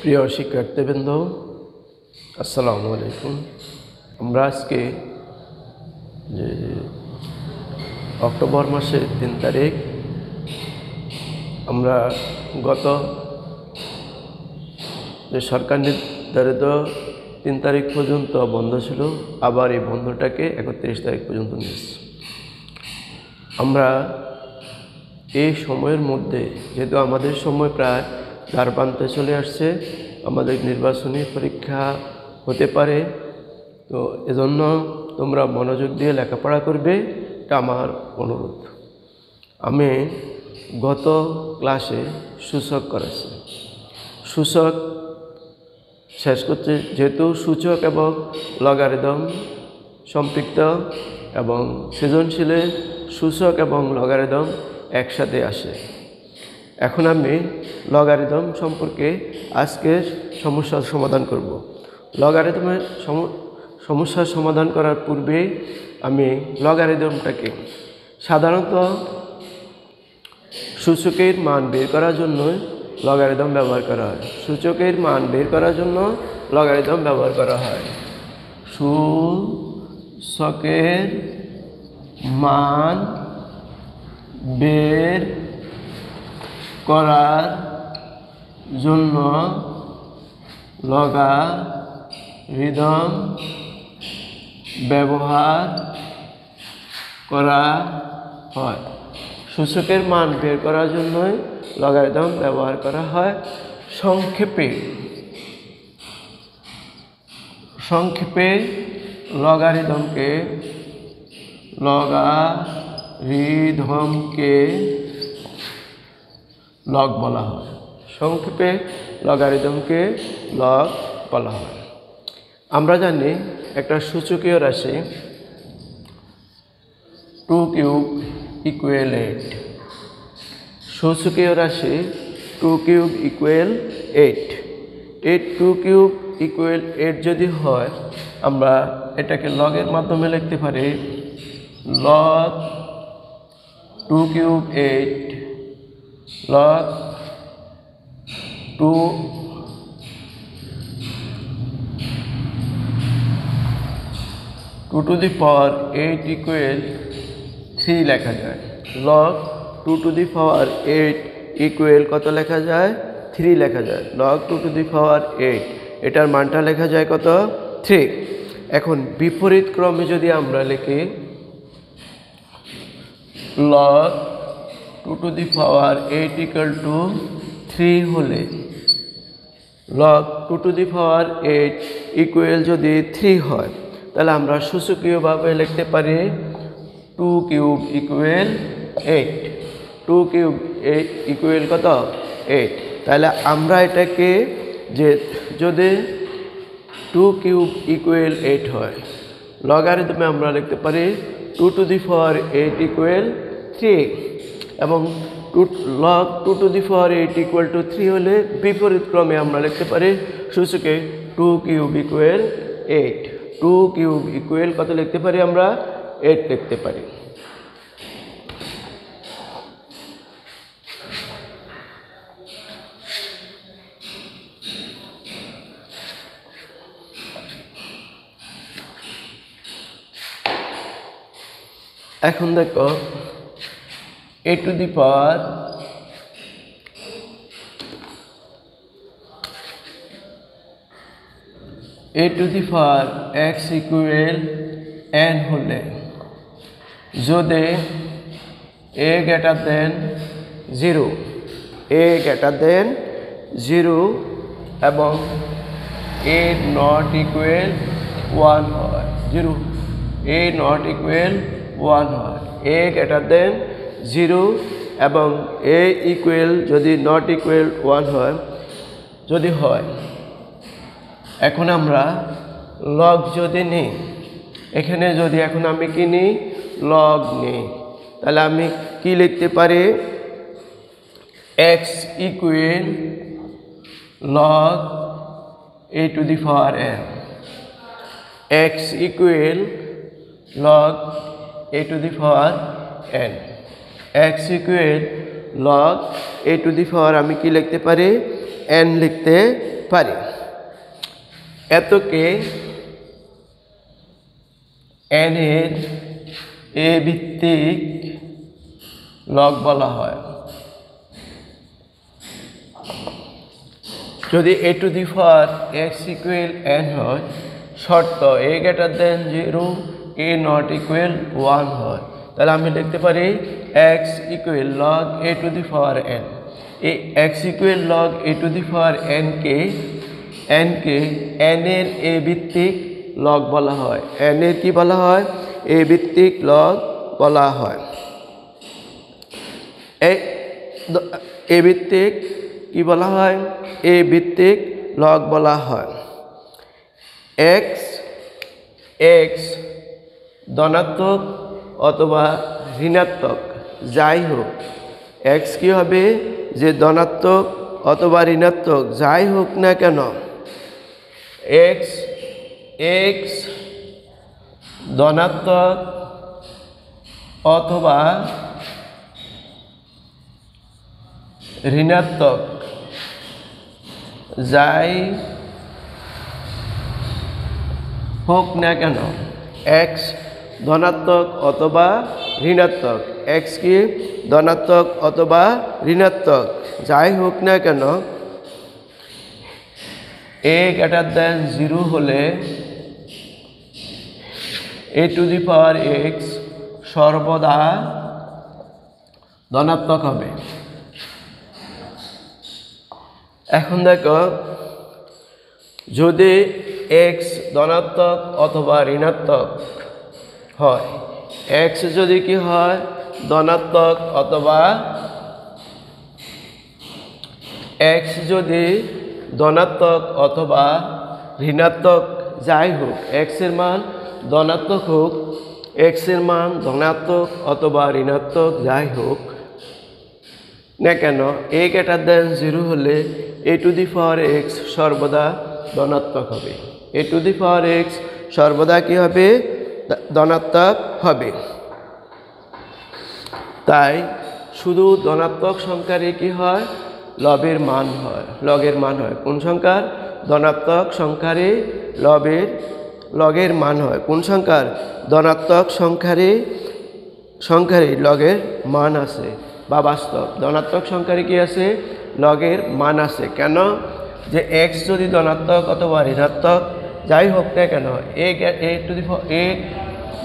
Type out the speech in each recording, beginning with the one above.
প্রিয় শিক্ষার্থীবৃন্দ, আসসালামু আলাইকুম। আমরা আজকে যে অক্টোবর মাসের 3 তারিখ, আমরা গত যে সরকার নির্ধারিত 3 তারিখ পর্যন্ত বন্ধ ছিল, আবার এই বন্ধটাকে 31 তারিখ পর্যন্ত নিয়েছি। আমরা এই সময়ের মধ্যে, যেহেতু আমাদের সময় প্রায় দ্বারপ্রান্তে চলে আসছে, আমাদের নির্বাচনী পরীক্ষা হতে পারে, তো এজন্য তোমরা মনোযোগ দিয়ে লেখাপড়া করবে, এটা আমার অনুরোধ। আমি গত ক্লাসে সূচক করেছি, সূচক শেষ করতে, যেহেতু সূচক এবং লগারিদম সম্পৃক্ত এবং সৃজনশীলে সূচক এবং লগারিদম একসাথে আসে। এখন আমি লগারিদম সম্পর্কে আজকের সমস্যার সমাধান করব। লগারিদমের সমস্যার সমাধান করার পূর্বে আমি লগারিদমটাকে সাধারণত সূচকের মান বের করার জন্য লগারিদম ব্যবহার করা হয়। সূচকের মান বের করার জন্য লগারিদম ব্যবহার করা হয়। সূচকের মান বের করার জন্য লগারিদম ব্যবহার করা হয়। সূচকের মান বের করার জন্যই লগারিদম ব্যবহার করা হয়। সংক্ষেপে লগারিদমকে লগ বলা হয়। সংক্ষেপে লগারিদমকে লগ বলা হয়। আমরা জানি একটা সূচকীয় রাশি 2 কিউব ইকুয়াল 8। সূচকীয় রাশি 2 কিউব ইকুয়াল 8। 2 কিউব ইকুয়াল 8 যদি হয়, আমরা এটাকে লগের মাধ্যমে লিখতে পারি। Log 2 cube 8 log 2 to the power 8 equal 3 লেখা যায়। log 2 to the power 8 equal কত লেখা যায়? 3 লেখা যায়। log 2 to the power 8, এটার মানটা লেখা যায় কত? 3। এখন বিপরীত ক্রমে যদি আমরা লিখি, log 2 to the power 8 equal to 3 হলে, log 2 to the power 8 equal যদি 3 হয়, তাহলে আমরা সূচকীয়ভাবে লিখতে পারি 2 কিউব ইকুয়াল 8। 2 কিউব ইকুয়াল কত? 8। তাহলে আমরা এটাকে, যে যদি 2 কিউব ইকুয়াল 8 হয়, লগারিদমে আমরা লিখতে পারি 2 to the power 8 equal 3, এবং log 2 to the power 8 equal to 3 হলে বিপরীত ক্রমে আমরা লিখতে পারি সূচকে 2 কিউব ইকুয়াল 8। 2 কিউব ইকুয়াল কত লিখতে পারি? আমরা 8 লিখতে পারি। এখন দেখো, a to the power x equal n হলে, যদি a greater than 0 এবং a not equal 1 হয়, a not equal 1 হয়, a greater than 0 এবং a equal যদি not equal 1 হয়, যদি হয়, এখন আমরা লগ যদি নিই, এখানে যদি এখন আমি কি নিই? লগ নিই, তাহলে আমি কি লিখতে পারি? x equal log a to the power n। x equal log a to the power n। x equal log a to the power আমি কি লিখতে পারি? n লিখতে পারি। এতকে n এর a ভিত্তিক লগ বলা হয়। যদি a to the power x equal n হয়, শর্ত a greater than 0, a not equal 1 হয়, তাহলে আমি লিখতে পারি x equal log a to the power n। এই x equal log a to the power n K n এর a ভিত্তিক লগ বলা হয়। n এর কি বলা হয়? a ভিত্তিক লগ বলা হয়। a ভিত্তিক কি বলা হয়? a ভিত্তিক লগ বলা হয়। x ধনাত্মক অথবা ঋণাত্মক যাই হোক, x কি হবে? যে ধনাত্মক অথবা ঋণাত্মক যাই হোক না কেন, x ধনাত্মক অথবা ঋণাত্মক যাই হোক না কেন, x ধনাত্মক অথবা ঋণাত্মক, x কি ধনাত্মক অথবা ঋণাত্মক যাই হোক না কেন, a গ্রেটার দেন 0 হলে a to the power x সর্বদা ধনাত্মক হবে। এখন দেখো, যদি x ধনাত্মক অথবা ঋণাত্মক হয়, x যদি কি হয়? ধনাত্মক অথবা x যদি ধনাত্মক অথবা ঋণাত্মক যাই হোক, x এর মান ধনাত্মক হোক, x এর মান ধনাত্মক অথবা ঋণাত্মক যাই হোক না কেন, a গ্রেটার দেন 0 হলে a to the power x সর্বদা ধনাত্মক হবে। a to the power x সর্বদা কি হবে? ধনাত্মক হবে। তাই শুধু ধনাত্মক সংখ্যারই কি হয়? লগের মান হয়। কোন সংখ্যার? ধনাত্মক সংখ্যারই লগের মান হয়। কোন সংখ্যার? ধনাত্মক সংখ্যারই লগের মান আছে বা বাস্তব। ধনাত্মক সংখ্যারই কি আছে? লগের মান আছে। কেন? যে x যদি ধনাত্মক অথবা ঋণাত্মক যাই হোক না কেন, a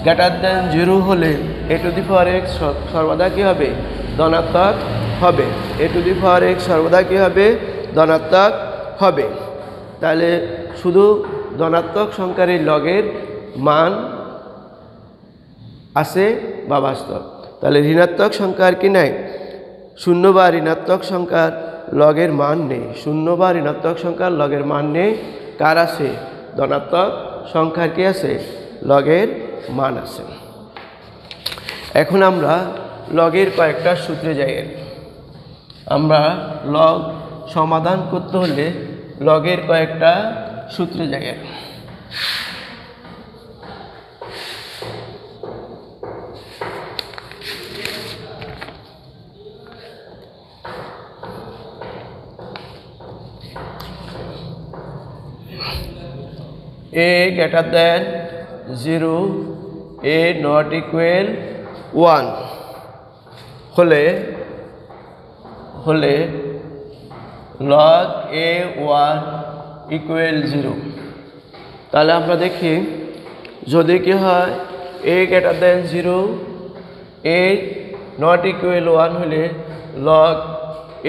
গ্রেটার দেন 0 হলে a to the power x সর্বদা কি হবে? ধনাত্মক হবে। a to the power x সর্বদা কি হবে? ধনাত্মক হবে। তাহলে শুধু ধনাত্মক সংখ্যার এই লগের মান আছে বা বাস্তব। তাহলে ঋণাত্মক সংখ্যার কি নাই? শূন্য বা ঋণাত্মক সংখ্যার লগের মান নেই। শূন্য বা ঋণাত্মক সংখ্যার লগের মান নেই। কার আছে? ধনাত্মক সংখ্যার কি আছে? লগের মান আছে। এখন আমরা লগের কয়েকটা সূত্রে যাই। আমরা লগ সমাধান করতে হলে লগের কয়েকটা সূত্রে যাই। a greater than 0, a not equal 1 হলে log a1 equal 0। তাহলে আমরা দেখি, যদি কি হয় a greater than 0, a not equal 1 হলে log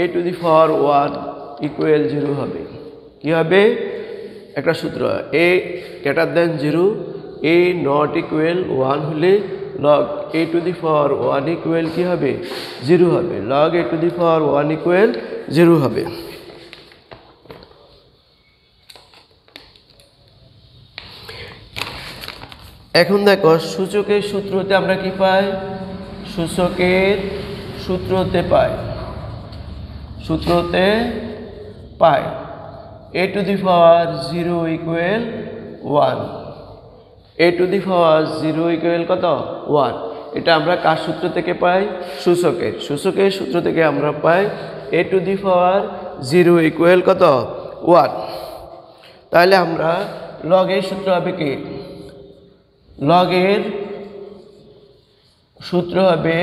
a to the power 1 equal 0 হবে। কি হবে? একটা সূত্র, a greater than 0, a not equal 1 হলে log a to the power 1 equal কি হবে? 0 হবে। log a to the power 1 equal 0 হবে। এখন দেখো, সূচকের সূত্রতে আমরা কি পাই? সূচকের সূত্রতে পাই a to the power 0 equal 1। a to the power 0 equal কত? 1। এটা আমরা কার সূত্র থেকে পাই? সূচকের সূত্র থেকে আমরা পাই a to the power 0 equal কত? 1। তাহলে আমরা লগের সূত্র হবে কি, লগের সূত্র হবে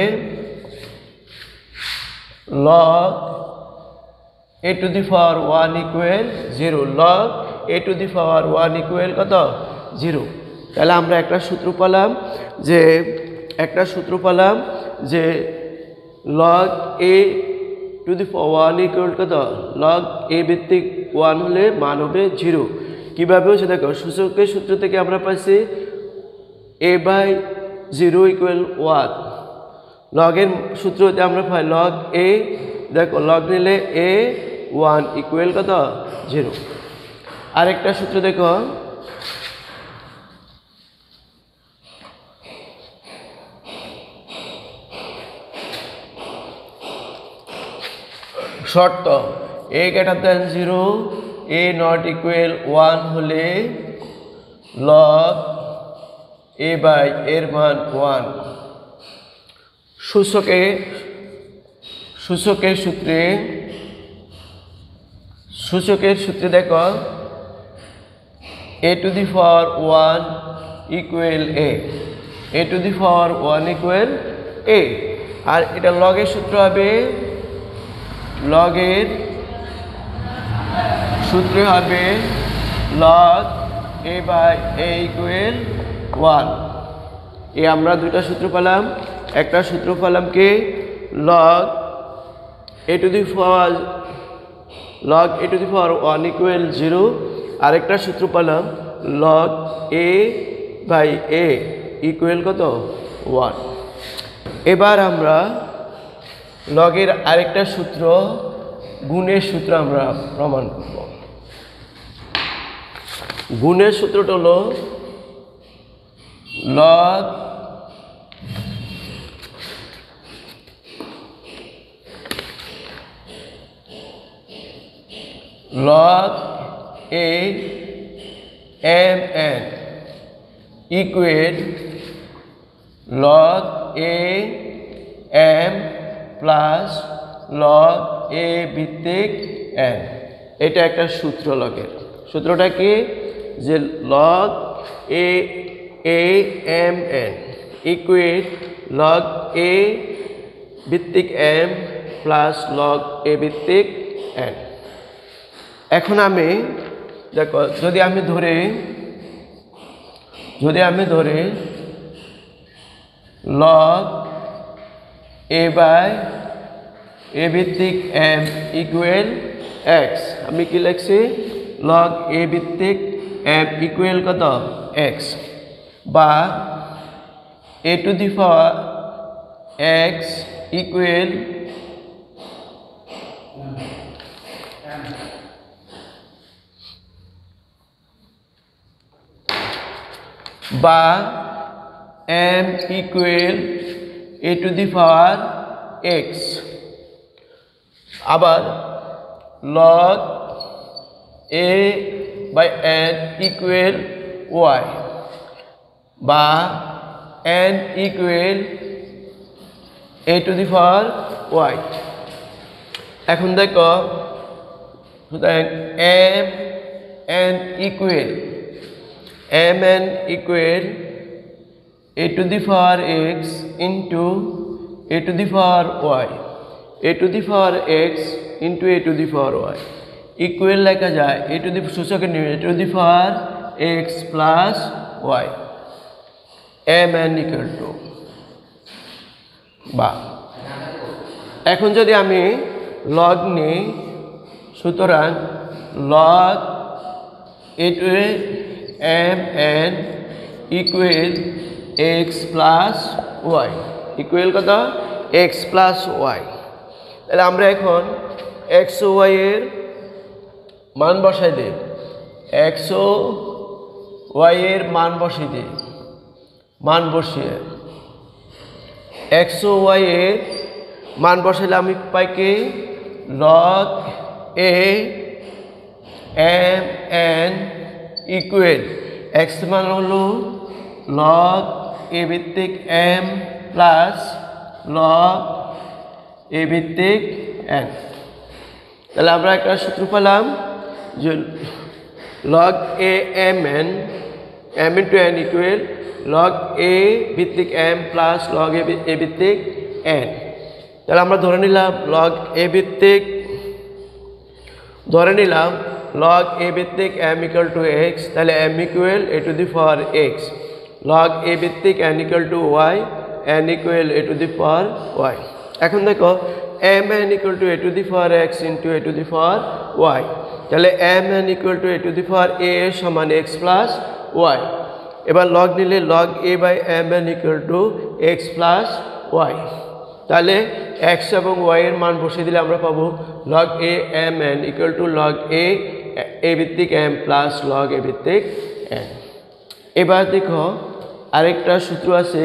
log a to the power 1 equal 0, log a to the power 1 equal কত 0। তাহলে আমরা একটা সূত্র পেলাম যে log a to the power 1 equal কত, log a ভিত্তিক 1 হলে মান হবে 0। কিভাবে হচ্ছে দেখো, সূচকের সূত্র থেকে আমরা পাইছি a by 0 equal 1, লগের সূত্র হতে আমরা পাই log a, দেখো লগ নিলে a 1 ইকুয়াল কত 0। আরেকটা সূত্র দেখো, শর্ত a greater than 0, a not equal 1 হলে log a by এর মান 1। সূচকের সূত্রে দেখো a to the power 1 equal a to the power 1 equal a, আর এটা লগের সূত্র হবে, লগের সূত্র হবে log a by a equal 1। এই আমরা দুইটা সূত্র পেলাম, একটা সূত্র পেলাম কি log a to the power 1 equal 0, আরেকটা সূত্র পেলাম log a by a equal কত 1। এবার আমরা লগের আরেকটা সূত্র, গুণের সূত্র আমরা প্রমাণ করব। গুণের সূত্রটা হলো log a mn equal log a m plus log a ভিত্তিক n। এটা একটা সূত্র লগের। সূত্রটা কি, যে log a m n equal log a ভিত্তিক m প্লাস log a ভিত্তিক n। এখন আমি দেখো, যদি আমি ধরি log a by a ভিত্তিক m ইকুয়াল x, আমি কি লিখছি log a ভিত্তিক m ইকুয়াল কত x, বা a to the power x equal বা m equal a to the power x, আবার log a by n equal y, বা n equal a to the power y। এখন দেখো, সুতরাং mn equal a to the power x into a to the power y, a to the power x into a to the power y equal লেখা যায় a to the সূচকের নিয়মে a to the power x plus y, mn equal to বা। এখন যদি আমি log নিই, সুতরাং log a to mn equal x plus y equal কত x plus y। তাহলে আমরা এখন x ও y এর মান বসাই দিই, x ও y এর মান বসিয়ে x ও y এর মান বসাইলে আমি পাই কি log a m n equal x মান হলো log a ভিত্তিক m প্লাস log a ভিত্তিক n। তাহলে আমরা একটা সূত্র পেলাম যে log a mn m into n equal log a ভিত্তিক m প্লাস log a ভিত্তিক n। তাহলে আমরা ধরে নিলাম log a ভিত্তিক log a ভিত্তিক m equal to x, তাহলে m equal a to the power x, log a ভিত্তিক n equal to y, n equal a to the power y। এখন দেখো mn equal to a to the power x into a to the power y, তাহলে mn equal to a to the power a সমান x plus y। এবার log নিলে log a by mn equal to x plus y, তাহলে x এবং y এর মান বসিয়ে দিলে আমরা পাবো log a mn equal to log a ভিত্তিক m plus log a ভিত্তিক n। এবার দেখো আরেকটা সূত্র আছে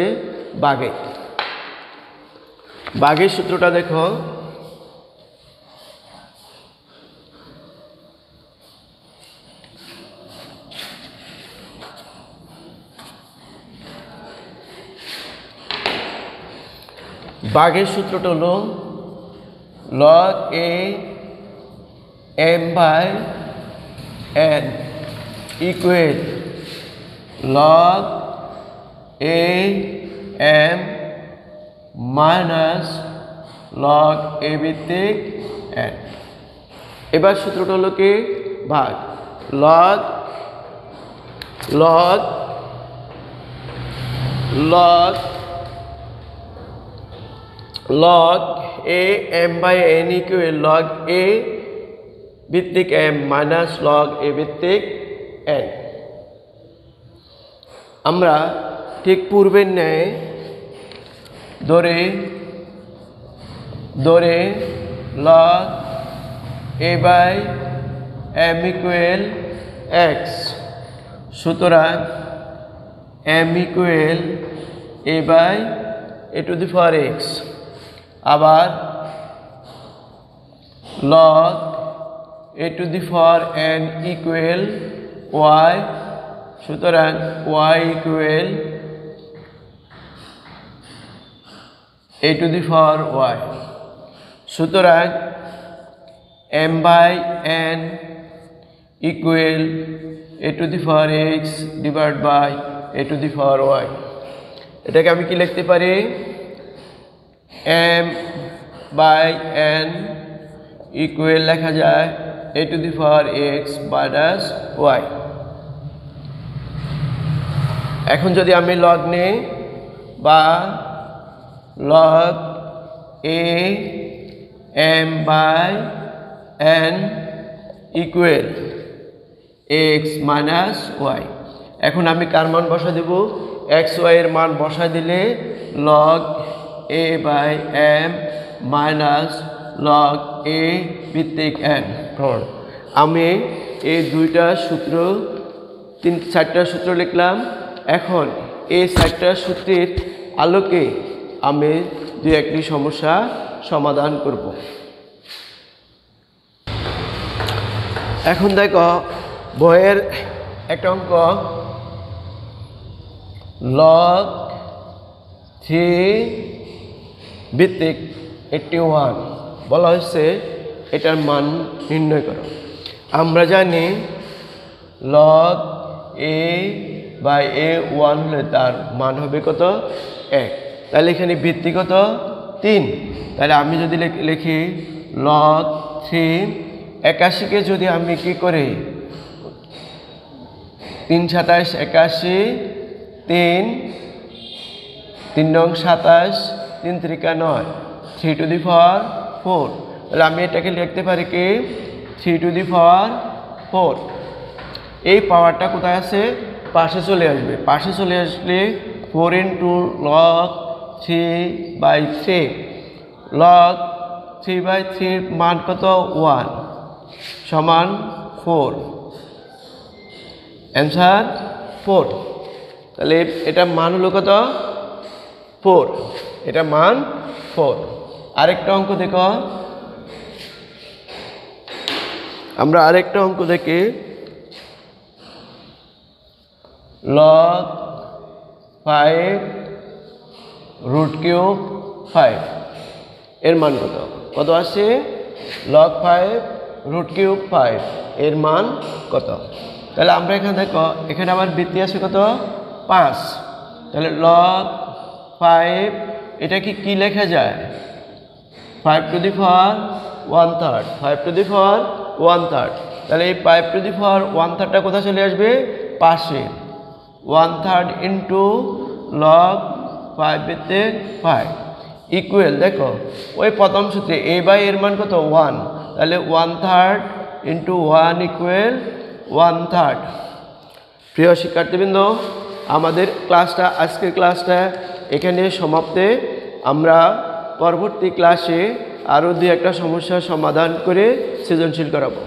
বাগের সূত্রটা দেখো। বাগের সূত্রটা হলো log a m by n equal log a m minus log a ভিত্তিক n। এবার সূত্রটা হলো কি ভাগ log a m by n equal log a ভিত্তিক m minus log a ভিত্তিক n। আমরা ঠিক পূর্বের ন্যায় ধরে log a by m equal x, সুতরাং m equal a by a to the power x, আবার log a to the power n equal y, সুতরাং y equal a to the power y, সুতরাং m by n equal a to the power x divided by a to the power y। এটাকে আমি কি লিখতে পারি m by n equal লেখা যায় a to the power x minus y। এখন যদি আমি log নেই বা log a m by n equal x minus y, এখন আমি কার মান বসা দেব x y এর মান বসা দিলে log a by m minus log a ভিত্তিক n। আমি এই দুইটা সূত্র চারটা সূত্র লিখলাম। এখন এই চারটা সূত্রের আলোকে আমি দুই একটি সমস্যা সমাধান করব। এখন দেখো বইয়ের একটা অঙ্ক log 3 ভিত্তিক 81 বলা হয়েছে এটার মান নির্ণয় করো। আমরা জানি log a by a1 হলে তার মান হবে কত 1, তাহলে এখানে ভিত্তি কত 3, তাহলে আমি যদি লিখি log 3 81 কে যদি আমি কি করি 3 27 81, 3 নং 27, 3 3 9, 3 to the power 4, তাহলে আমি এটাকে লিখতে পারি কি 3 to the power 4। এই পাওয়ারটা কোথায় আছে পাশে চলে আসবে, পাশে চলে আসলে 4 into log 3 by 3, log 3 by 3 মান কত 1 সমান 4, অ্যান্সার 4। তাহলে এটা মান হলো কত 4, এটা মান 4। আরেকটা অঙ্ক দেখো, আমরা আরেকটা অঙ্ক দেখি log 5 root cube 5 এর মান কত আছে log 5 root cube 5 এর মান কত। তাহলে আমরা এখানে দেখো এখানে আমার বৃত্তি আছে কত 5, তাহলে log 5 এটা কি লেখা যায় 5 to the power 1/3, 5 to the পাওয়ার 1/3, তাহলে এই 5 টু দি পাওয়ার 1/3টা কোথায় চলে আসবে পাশে 1/3 ইন্টু log 5 বৃত্তে 5 ইকুয়াল দেখো ওই প্রথম সূত্রে a বাই এর মান কত 1, তাহলে 1/3 ইন্টু 1 ইকুয়াল 1/3। প্রিয় শিক্ষার্থীবৃন্দ, আমাদের ক্লাসটা আজকের ক্লাসটা এখানে সমাপ্তে। আমরা পরবর্তী ক্লাসে আরও 2-1টা সমস্যার সমাধান করে সৃজনশীল করাবো।